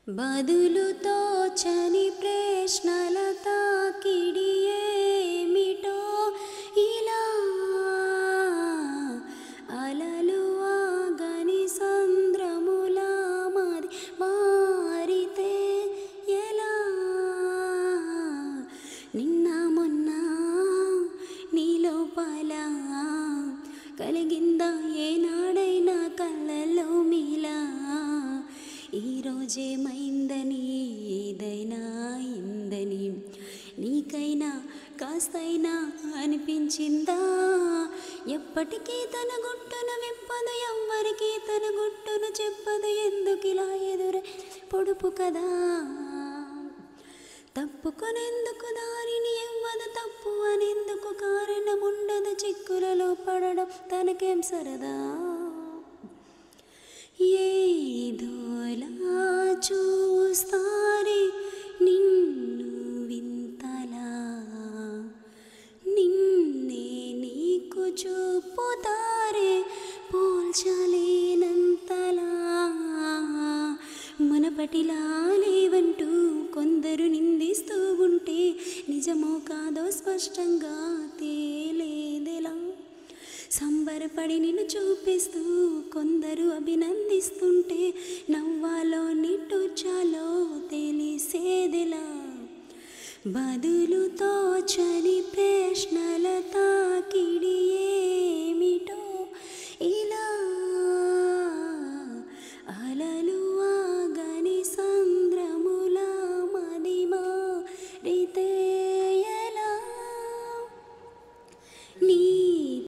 బదులు తోచని ప్రశ్నల తాకిడి ఏమిటో ఇలా అలలు ఆగని సంద్రములా మారితే ఎలా నిన్న మొన్న నీ లోపల కలిగిందా ఏనాడైనా కళ్ళలో మీలా ఈరోజేమైందని ఏదైనా ఇందని నీకైనా కాస్తైనా అనిపించిందా? ఎప్పటికీ తన గుట్టును విప్పదు, ఎవ్వరికీ తన గుట్టును చెప్పదు. ఎందుకిలా ఎదురే పొడుపు కదా, తప్పుకొనేందుకు దారిని ఇవ్వదు, తప్పు అనేందుకు కారణం ఉండదు. చిక్కులలో పడడం తనకేం సరదా, ఏదోలా చూస్తారే నిన్ను వింతలా, నిన్నే నీకు చూపుతారే పోల్చలేనంతలా. మునపటిలా లేవంటూ కొందరు నిందిస్తూ ఉంటే నిజమో కాదో స్పష్టంగా తేలేదెలా. సంబరపడి నిన్ను చూపిస్తూ కొందరు అభినందిస్తుంటే నవ్వాలో నిట్టూర్చాలో తెలిసేదిలా. బదులు తోచని ప్రశ్నల తాకిడి